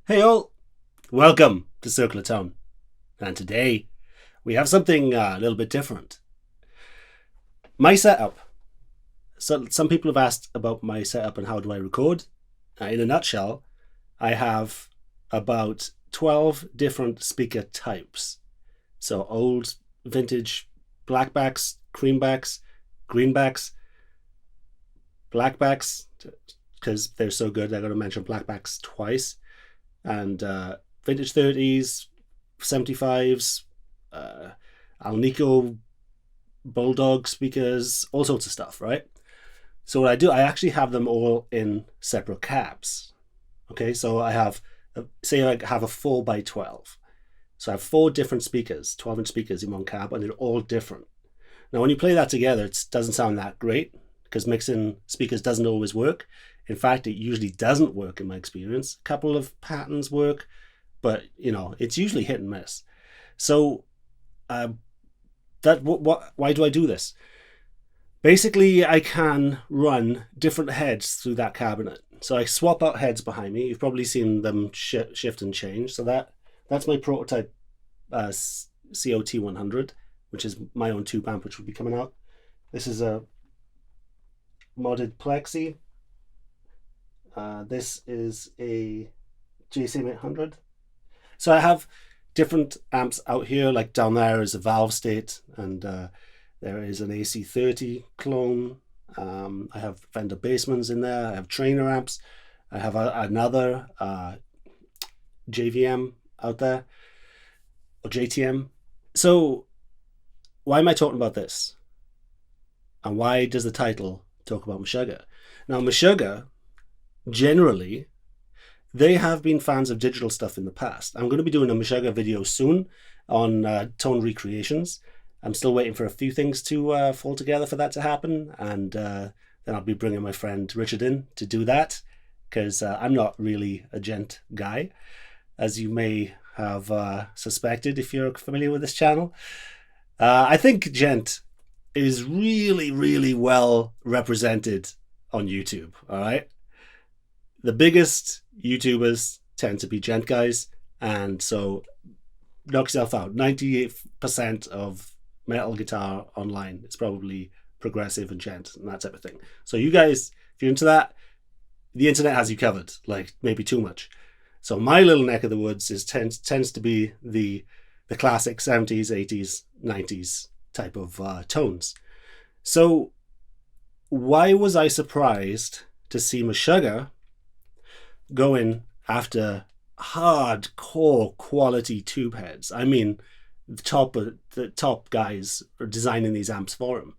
Hey all, welcome to Circular Tone. And today we have something a little bit different. My setup. So some people have asked about my setup and how do I record. In a nutshell, I have about 12 different speaker types. So old vintage blackbacks, creambacks, greenbacks, blackbacks, because they're so good I got to mention blackbacks twice. And vintage 30s, 75s, Alnico Bulldog speakers, all sorts of stuff, right? So what I do, I actually have them all in separate cabs. Okay, so I have, say I have a 4x12. So I have 4 different speakers, 12-inch speakers in one cab, and they're all different. Now when you play that together, it doesn't sound that great, because mixing speakers doesn't always work. In fact, it usually doesn't work in my experience. A couple of patterns work, but you know, it's usually hit and miss. So why do I do this? Basically, I can run different heads through that cabinet. So I swap out heads behind me. You've probably seen them shift and change. So that's my prototype COT 100, which is my own tube amp, which will be coming out. This is a modded Plexi. This is a JCM 800. So I have different amps out here, like down there is a valve state, and there is an AC30 clone. I have Fender Bassmans in there. I have trainer amps. I have another JVM out there, or JTM. So why am I talking about this? And why does the title talk about Meshuggah? Now, Meshuggah, generally, they have been fans of digital stuff in the past. I'm going to be doing a Meshuggah video soon on tone recreations. I'm still waiting for a few things to fall together for that to happen, and then I'll be bringing my friend Richard in to do that, because I'm not really a Djent guy, as you may have suspected if you're familiar with this channel. I think Djent is really, really well represented on YouTube, all right? The biggest YouTubers tend to be Djent guys, and so knock yourself out. 98% of metal guitar online is probably progressive and Djent and that type of thing. So you guys, if you're into that, the internet has you covered, like maybe too much. So my little neck of the woods tends to be the classic 70s, 80s, 90s type of tones. So why was I surprised to see Meshuggah going after hardcore quality tube heads? I mean, the top guys are designing these amps for them.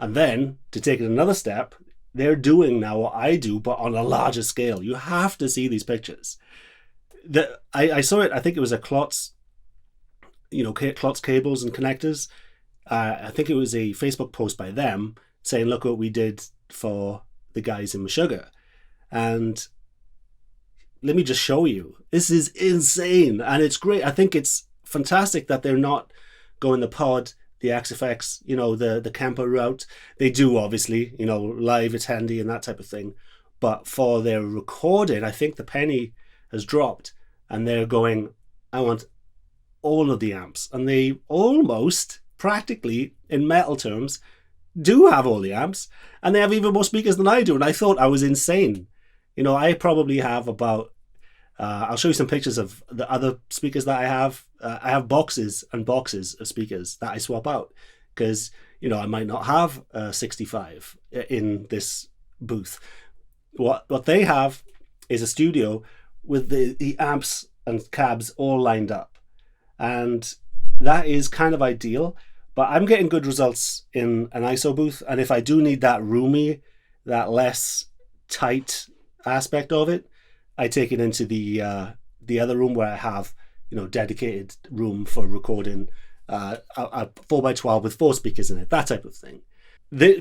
And then to take it another step, they're doing now what I do, but on a larger scale. You have to see these pictures. I saw it, I think it was a Klotz, Klotz cables and connectors. I think it was a Facebook post by them saying, look what we did for the guys in Meshuggah. And let me just show you. This is insane, and it's great. I think it's fantastic that they're not going the pod, the XFX, the camper route. They do, obviously, live, it's handy and that type of thing. But for their recording, I think the penny has dropped, and they're going, I want all of the amps. And they almost, practically, in metal terms, do have all the amps, and they have even more speakers than I do. And I thought I was insane. I probably have about, I'll show you some pictures of the other speakers that I have. I have boxes and boxes of speakers that I swap out, because, I might not have 65 in this booth. What they have is a studio with the amps and cabs all lined up. And that is kind of ideal, but I'm getting good results in an ISO booth. And if I do need that roomy, that less tight aspect of it, I take it into the other room where I have dedicated room for recording a 4x12 with 4 speakers in it, that type of thing.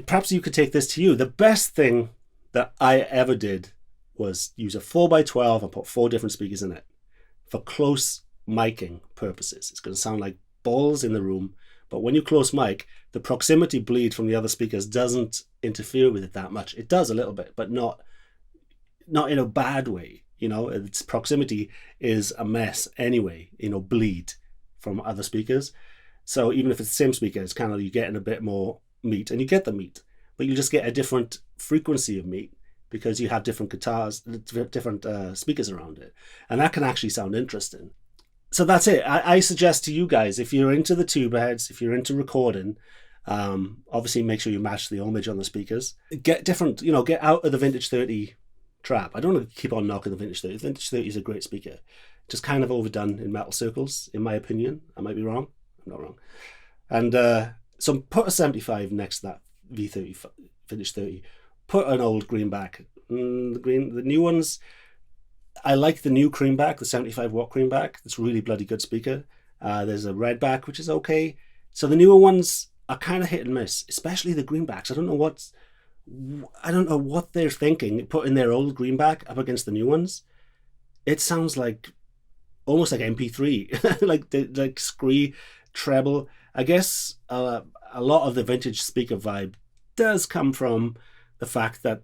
Perhaps you could take this to you. The best thing that I ever did was use a 4x12 and put 4 different speakers in it for close miking purposes. It's going to sound like balls in the room, but when you close mic, the proximity bleed from the other speakers doesn't interfere with it that much. It does a little bit, but not in a bad way. You know, its proximity is a mess anyway, you know, bleed from other speakers. So even if it's the same speaker, it's kind of, you're getting a bit more meat, and you get the meat, but you just get a different frequency of meat because you have different guitars, different speakers around it. And that can actually sound interesting. So that's it. I suggest to you guys, if you're into the tuba heads, if you're into recording, obviously make sure you match the ohmage on the speakers. Get different, you know, get out of the Vintage 30 trap. I don't want to keep on knocking the Vintage 30. The Vintage 30 is a great speaker. Just kind of overdone in metal circles, in my opinion. I might be wrong. I'm not wrong. And so put a 75 next to that V30 Vintage 30. Put an old greenback. The new ones, I like the new creamback, the 75 watt creamback. It's a really bloody good speaker. There's a redback, which is okay. So the newer ones are kind of hit and miss, especially the greenbacks. I don't know what they're thinking, putting their old greenback up against the new ones. It sounds like almost like MP3, like scree, treble. I guess a lot of the vintage speaker vibe does come from the fact that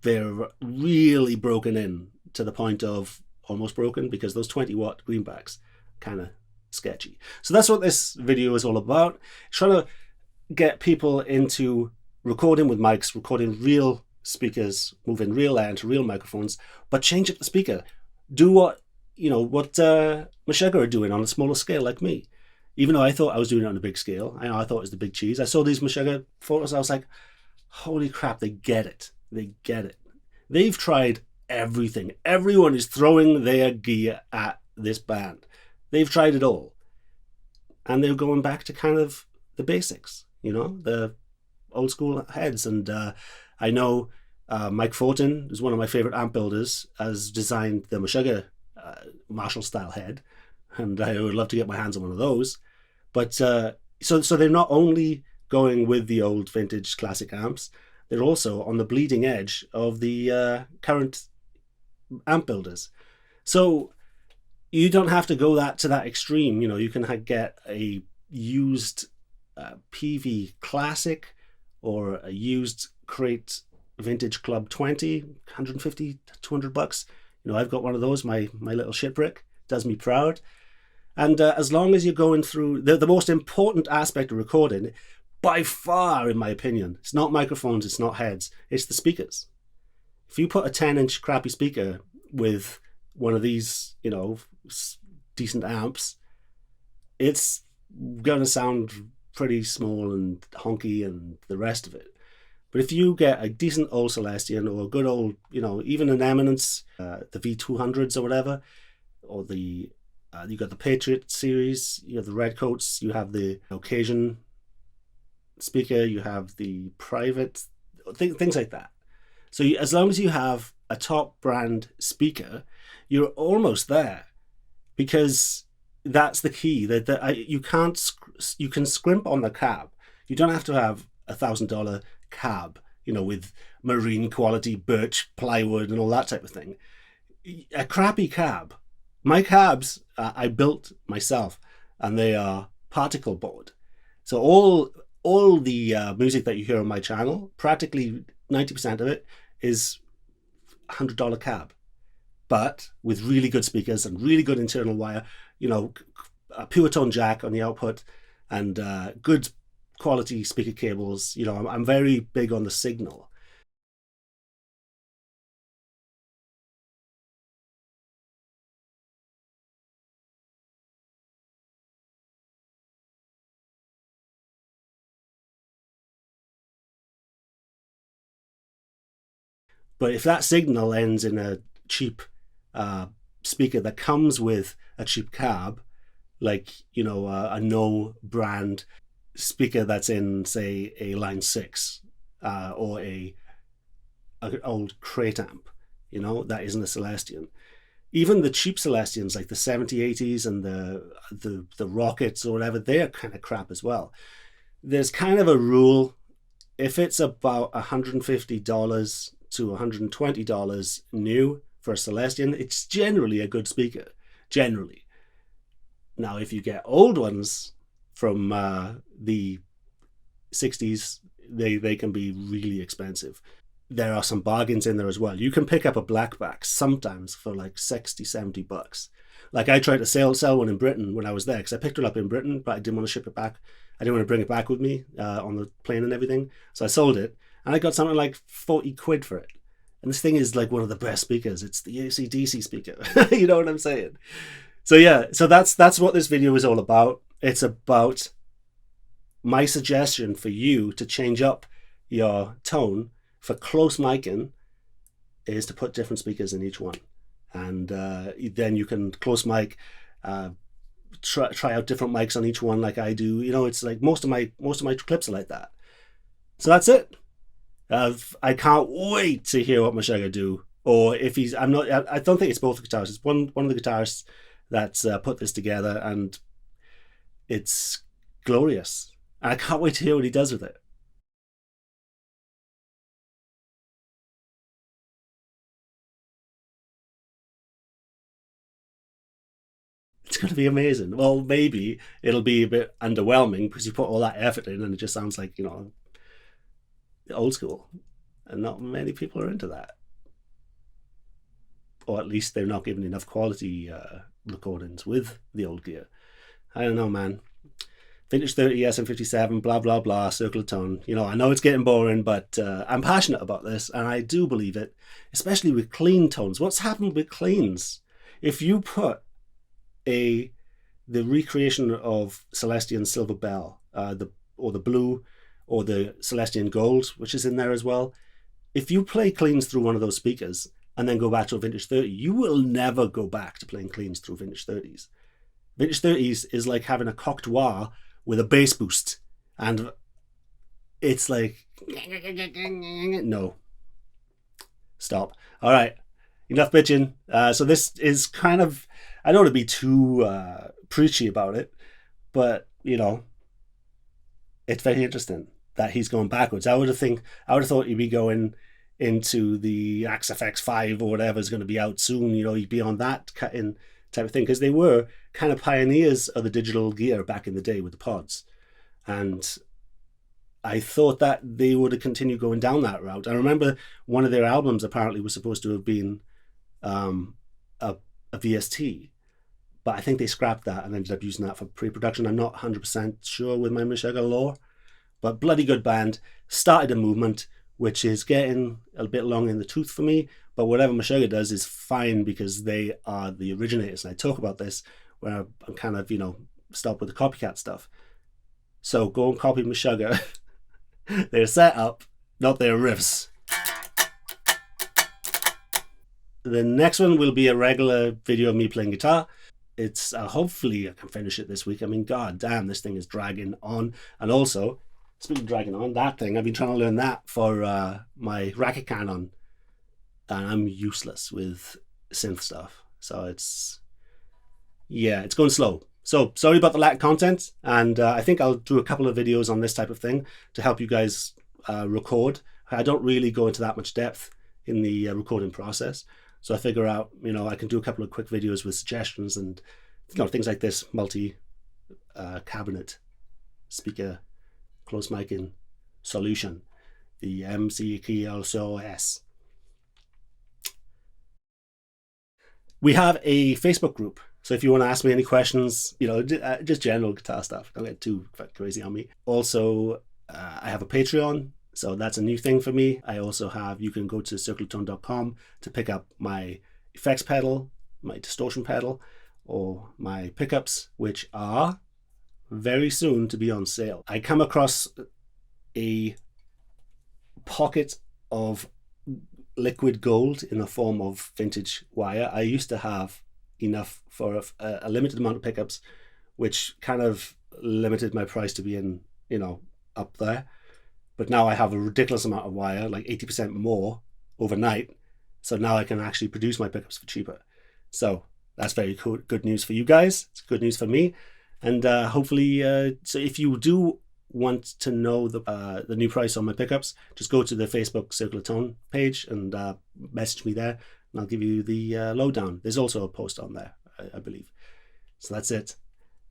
they're really broken in to the point of almost broken, because those 20 watt greenbacks kind of sketchy. So that's what this video is all about. Trying to get people into recording with mics, recording real speakers, moving real air into real microphones, but change up the speaker. Do what Meshuggah are doing on a smaller scale, like me. Even though I thought I was doing it on a big scale, I thought it was the big cheese. I saw these Meshuggah photos, I was like, holy crap, they get it. They get it. They've tried everything. Everyone is throwing their gear at this band. They've tried it all. And they're going back to kind of the basics, you know, the old school heads. And I know Mike Fortin is one of my favorite amp builders, has designed the Meshuggah Marshall style head, and I would love to get my hands on one of those. But so they're not only going with the old vintage classic amps, they're also on the bleeding edge of the current amp builders. So you don't have to go to that extreme. You know, you can get a used PV Classic or a used Crate Vintage Club 20, 150, 200 bucks. You know, I've got one of those, my little shit brick. Does me proud. And as long as you're going through the most important aspect of recording, by far, in my opinion, it's not microphones, it's not heads, it's the speakers. If you put a 10-inch crappy speaker with one of these, you know, decent amps, it's going to sound pretty small and honky and the rest of it. But if you get a decent old Celestion, or a good old, you know, even an Eminence, the V200s or whatever, or you got the Patriot series, you have the Redcoats, you have the Occasion speaker, you have the Private, things like that. So as long as you have a top brand speaker, you're almost there, because that's the key. You can scrimp on the cab. You don't have to have $1,000 cab, you know, with marine quality birch plywood and all that type of thing. A crappy cab. My cabs I built myself, and they are particle board. So all the music that you hear on my channel, practically 90% of it is $100 cab, but with really good speakers and really good internal wire, you know, a pure tone jack on the output, and good quality speaker cables. You know, I'm very big on the signal. But if that signal ends in a cheap speaker that comes with a cheap cab, like, you know, a no brand speaker that's in, say, a Line 6 or an old Crate amp, you know, that isn't a Celestion. Even the cheap Celestians, like the 7080s and the Rockets or whatever, they're kind of crap as well. There's kind of a rule: if it's about $150 to $120 new for a Celestion, it's generally a good speaker, generally. Now, if you get old ones from the 60s, they can be really expensive. there are some bargains in there as well. You can pick up a blackback sometimes for like 60, 70 bucks. Like I tried to sell one in Britain when I was there, because I picked it up in Britain, but I didn't want to ship it back. I didn't want to bring it back with me on the plane and everything. So I sold it, and I got something like 40 quid for it. And this thing is like one of the best speakers. It's the AC/DC speaker. You know what I'm saying? So yeah, so that's what this video is all about. It's about my suggestion for you to change up your tone for close micing is to put different speakers in each one. And then you can close mic, try out different mics on each one, like I do. You know, it's like most of my clips are like that. So that's it. I can't wait to hear what Meshuggah do, or if he's. I don't think it's both the guitarists. It's one of the guitarists that's put this together, and it's glorious. And I can't wait to hear what he does with it. It's going to be amazing. Well, maybe it'll be a bit underwhelming because you put all that effort in and it just sounds like, you know, old school. And not many people are into that. Or at least they're not given enough quality recordings with the old gear. I don't know, man. Vintage 30 SM57, blah, blah, blah, circle of tone. You know, I know it's getting boring, but I'm passionate about this and I do believe it, especially with clean tones. What's happened with cleans? If you put the recreation of Celestian Silver Bell, or the blue, or the Celestian Gold, which is in there as well. If you play cleans through one of those speakers and then go back to a vintage 30, you will never go back to playing cleans through vintage 30s. Vintage 30s is like having a Cocteau with a bass boost, and it's like, no, stop. All right, enough bitching. So this is kind of, I don't want to be too preachy about it, but you know, it's very interesting that he's going backwards. I would have thought he'd be going into the Axe FX 5 or whatever is going to be out soon. You know, he'd be on that cutting type of thing, because they were kind of pioneers of the digital gear back in the day with the pods, and I thought that they would have continued going down that route. I remember one of their albums apparently was supposed to have been a VST, but I think they scrapped that and ended up using that for pre-production. I'm not 100% sure with my Meshuggah lore, but bloody good band. Started a movement which is getting a bit long in the tooth for me, but whatever Meshuggah does is fine because they are the originators. And I talk about this where I'm kind of, you know, stop with the copycat stuff. So go and copy Meshuggah. Their setup, not their riffs. The next one will be a regular video of me playing guitar. It's hopefully I can finish it this week. I mean, god damn, this thing is dragging on. And also, speaking of dragging on, that thing, I've been trying to learn that for my racket cannon, and I'm useless with synth stuff. So it's going slow. So sorry about the lack of content, and I think I'll do a couple of videos on this type of thing to help you guys record. I don't really go into that much depth in the recording process. So I figure out, you know, I can do a couple of quick videos with suggestions and, you know, things like this multi cabinet speaker close micing solution, the MCKLCOS. We have a Facebook group. So if you want to ask me any questions, you know, just general guitar stuff, don't get too crazy on me. Also, I have a Patreon. So that's a new thing for me. I also have, you can go to circletone.com to pick up my effects pedal, my distortion pedal, or my pickups, which are very soon to be on sale. I come across a pocket of liquid gold in the form of vintage wire. I used to have enough for a limited amount of pickups, which kind of limited my price to being, you know, up there. But now I have a ridiculous amount of wire, like 80% more overnight. So now I can actually produce my pickups for cheaper. So that's very cool, good news for you guys. It's good news for me. And hopefully, so if you do want to know the new price on my pickups, just go to the Facebook Circle of Tone page and message me there, and I'll give you the lowdown. There's also a post on there, I believe. So that's it.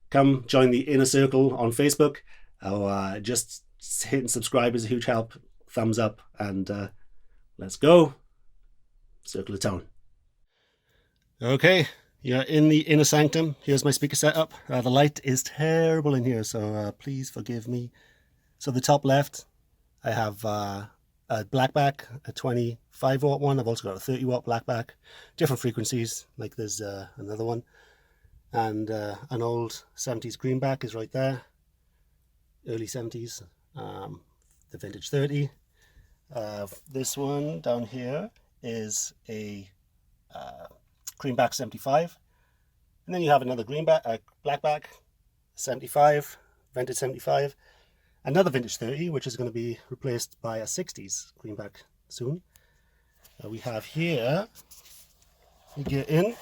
Come join the inner circle on Facebook, or just hitting subscribe is a huge help. Thumbs up, and Let's go. Circle of tone. Okay, you're in the inner sanctum. Here's my speaker setup. The light is terrible in here, so please forgive me. So the top left, I have a blackback, a 25 watt one. I've also got a 30 watt blackback, different frequencies, like there's another one. And an old 70s greenback is right there, early 70s, the vintage 30. This one down here is a greenback 75. And then you have another greenback, blackback 75, vintage 75. Another vintage 30, which is going to be replaced by a 60s greenback soon. We have here, you get in,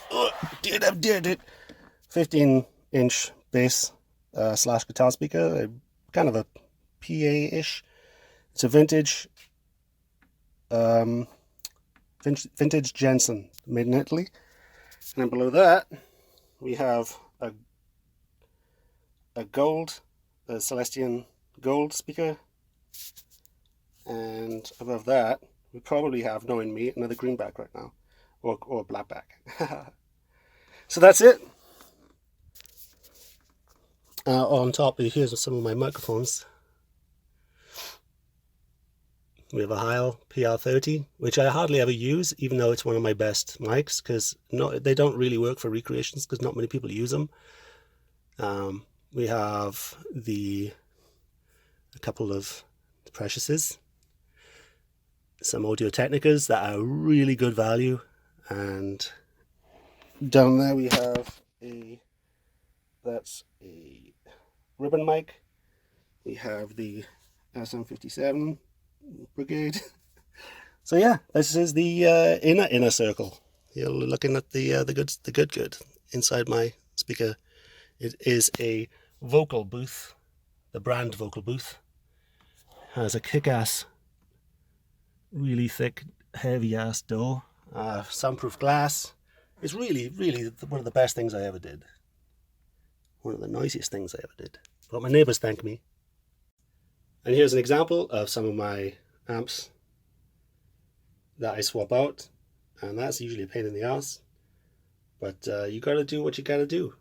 did it, 15-inch bass slash guitar speaker, kind of a PA-ish. It's a vintage Djent, made in Italy. And then below that, we have a gold, a Celestian gold speaker, and above that we probably have, knowing me, another greenback right now, or blackback. So that's it. On top, here's some of my microphones. We have a Heil PR30, which I hardly ever use, even though it's one of my best mics, because they don't really work for recreations because not many people use them. We have a couple of Preciouses, some Audio Technicas that are really good value, and down there we have that's a ribbon mic. We have the SM57 Brigade. So yeah, this is the inner circle. You're looking at the good inside my speaker. It is a vocal booth, the brand vocal booth. Has a kick-ass, really thick, heavy-ass door, soundproof glass. It's really, really one of the best things I ever did. One of the noisiest things I ever did. But my neighbours thank me. And here's an example of some of my amps that I swap out, and that's usually a pain in the ass. But you gotta do what you gotta do.